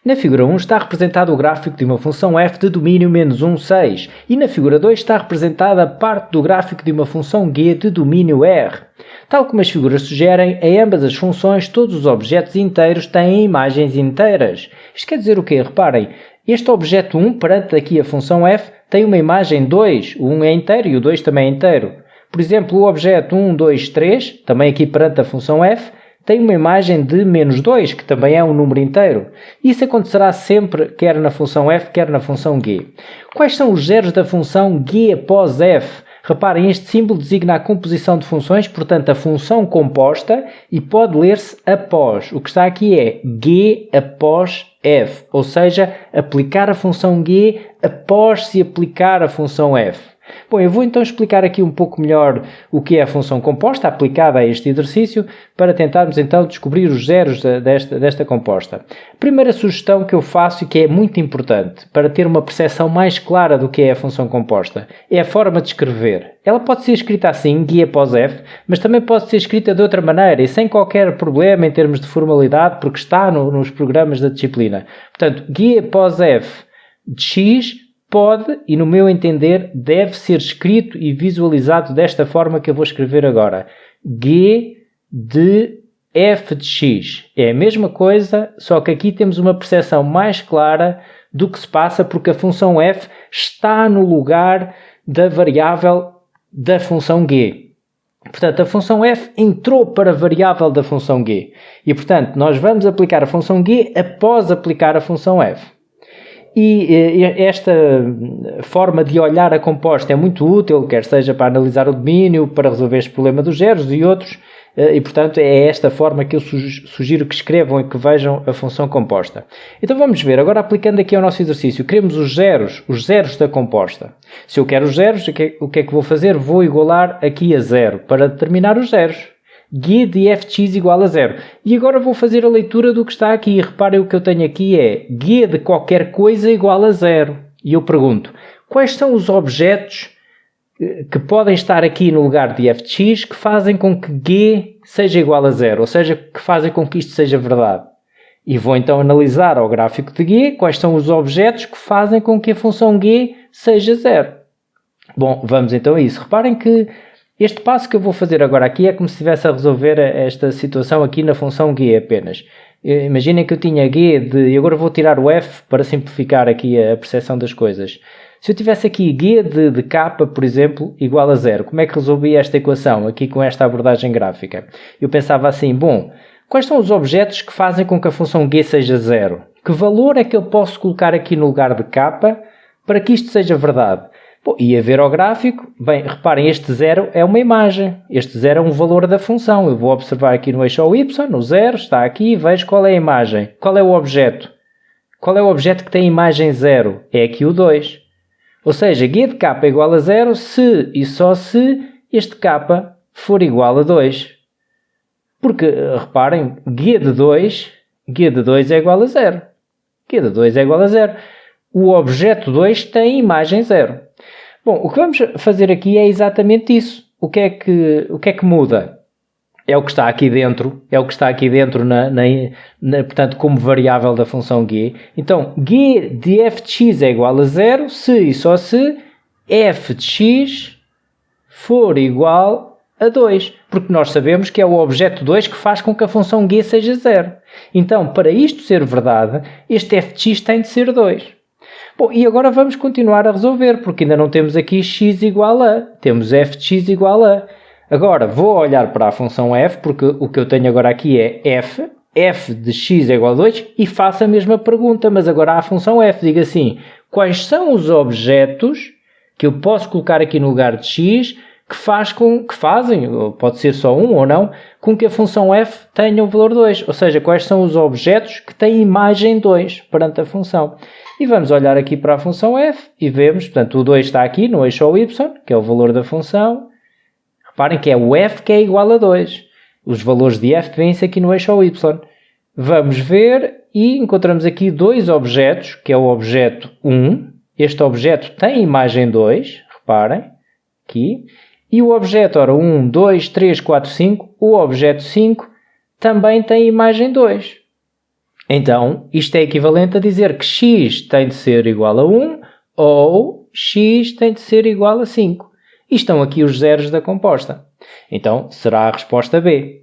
Na figura 1 está representado o gráfico de uma função f de domínio -1, 6 e na figura 2 está representada a parte do gráfico de uma função g de domínio R. Tal como as figuras sugerem, em ambas as funções todos os objetos inteiros têm imagens inteiras. Isto quer dizer o quê? Reparem, este objeto 1, perante aqui a função f, tem uma imagem 2, o 1 é inteiro e o 2 também é inteiro. Por exemplo, o objeto 1, 2, 3, também aqui perante a função f, tem uma imagem de -2, que também é um número inteiro. Isso acontecerá sempre, quer na função f, quer na função g. Quais são os zeros da função g após f? Reparem, este símbolo designa a composição de funções, portanto a função composta, e pode ler-se após. O que está aqui é g após f, ou seja, aplicar a função g após se aplicar a função f. Bom, eu vou então explicar aqui um pouco melhor o que é a função composta aplicada a este exercício para tentarmos então descobrir os zeros desta composta. A primeira sugestão que eu faço e que é muito importante para ter uma percepção mais clara do que é a função composta é a forma de escrever. Ela pode ser escrita assim, g após f, mas também pode ser escrita de outra maneira e sem qualquer problema em termos de formalidade porque está nos programas da disciplina. Portanto, g após f de x pode, e no meu entender, deve ser escrito e visualizado desta forma que eu vou escrever agora. G de f de x. É a mesma coisa, só que aqui temos uma percepção mais clara do que se passa porque a função f está no lugar da variável da função g. Portanto, a função f entrou para a variável da função g. E, portanto, nós vamos aplicar a função g após aplicar a função f. E esta forma de olhar a composta é muito útil, quer seja para analisar o domínio, para resolver este problema dos zeros e outros, e portanto é esta forma que eu sugiro que escrevam e que vejam a função composta. Então vamos ver, agora aplicando aqui ao nosso exercício, queremos os zeros da composta. Se eu quero os zeros, o que é que vou fazer? Vou igualar aqui a zero para determinar os zeros. G de f de x igual a 0. E agora vou fazer a leitura do que está aqui. Reparem, o que eu tenho aqui é g de qualquer coisa igual a 0. E eu pergunto, quais são os objetos que podem estar aqui no lugar de f de x que fazem com que g seja igual a 0? Ou seja, que fazem com que isto seja verdade. E vou então analisar ao gráfico de g quais são os objetos que fazem com que a função g seja 0. Bom, vamos então a isso. Reparem que este passo que eu vou fazer agora aqui é como se estivesse a resolver esta situação aqui na função g apenas. Imaginem que eu tinha g de... E agora vou tirar o f para simplificar aqui a percepção das coisas. Se eu tivesse aqui g de k, por exemplo, igual a 0, como é que resolvi esta equação aqui com esta abordagem gráfica? Eu pensava assim, bom, quais são os objetos que fazem com que a função g seja 0? Que valor é que eu posso colocar aqui no lugar de k para que isto seja verdade? Bom, e a ver ao gráfico, bem, reparem, este 0 é uma imagem, este 0 é um valor da função. Eu vou observar aqui no eixo y, no 0, está aqui e vejo qual é a imagem. Qual é o objeto? Qual é o objeto que tem a imagem 0? É aqui o 2. Ou seja, g de k é igual a 0 se e só se este k for igual a 2. Porque, reparem, g de 2 é igual a 0. G de 2 é igual a 0. O objeto 2 tem imagem 0. Bom, o que vamos fazer aqui é exatamente isso. O que é que muda? É o que está aqui dentro, portanto, como variável da função g. Então, g de f de x é igual a 0 se e só se f de x for igual a 2. Porque nós sabemos que é o objeto 2 que faz com que a função g seja 0. Então, para isto ser verdade, este f de x tem de ser 2. Bom, e agora vamos continuar a resolver, porque ainda não temos aqui x igual a, temos f de x igual a. Agora vou olhar para a função f, porque o que eu tenho agora aqui é f de x é igual a 2, e faço a mesma pergunta, mas agora à função f, digo assim, quais são os objetos que eu posso colocar aqui no lugar de x que fazem, pode ser só um ou não, com que a função f tenha o valor 2, ou seja, quais são os objetos que têm imagem 2 perante a função. E vamos olhar aqui para a função f e vemos, portanto, o 2 está aqui no eixo y, que é o valor da função. Reparem que é o f que é igual a 2. Os valores de f vêm-se aqui no eixo y. Vamos ver e encontramos aqui dois objetos, que é o objeto 1. Este objeto tem imagem 2, reparem, aqui. E o objeto, ora, 1, 2, 3, 4, 5, o objeto 5 também tem imagem 2. Então, isto é equivalente a dizer que x tem de ser igual a 1 ou x tem de ser igual a 5. E estão aqui os zeros da composta. Então, será a resposta B.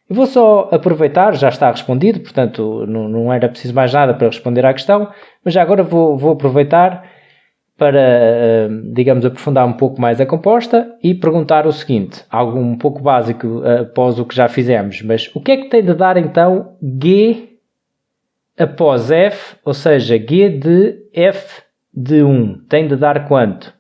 Eu vou só aproveitar, já está respondido, portanto não era preciso mais nada para responder à questão, mas já agora vou aproveitar para, digamos, aprofundar um pouco mais a composta e perguntar o seguinte, algo um pouco básico após o que já fizemos, mas o que é que tem de dar então G após F, ou seja, G de F de 1, tem de dar quanto?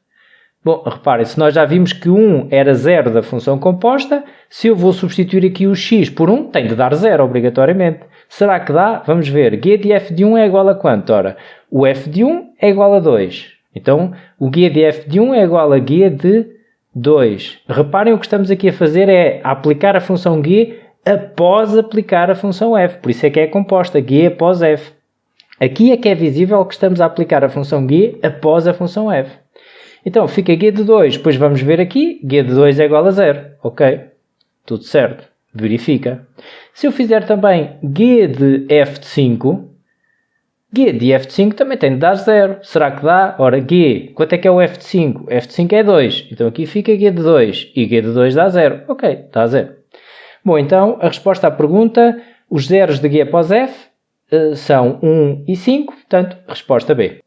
Bom, reparem, se nós já vimos que 1 era 0 da função composta, se eu vou substituir aqui o x por 1, tem de dar 0 obrigatoriamente. Será que dá? Vamos ver. G de f de 1 é igual a quanto? Ora, o f de 1 é igual a 2. Então, o G de f de 1 é igual a G de 2. Reparem, o que estamos aqui a fazer é aplicar a função G após aplicar a função f. Por isso é que é composta, G após f. Aqui é que é visível que estamos a aplicar a função G após a função f. Então, fica G de 2, depois vamos ver aqui, G de 2 é igual a 0. Ok, tudo certo, verifica. Se eu fizer também G de f de 5, G de f de 5 também tem de dar 0. Será que dá? Ora, G, quanto é que é o f de 5? F de 5 é 2, então aqui fica G de 2, e G de 2 dá 0. Ok, dá 0. Bom, então, a resposta à pergunta, os zeros de G após f são 1 e 5, portanto, resposta B.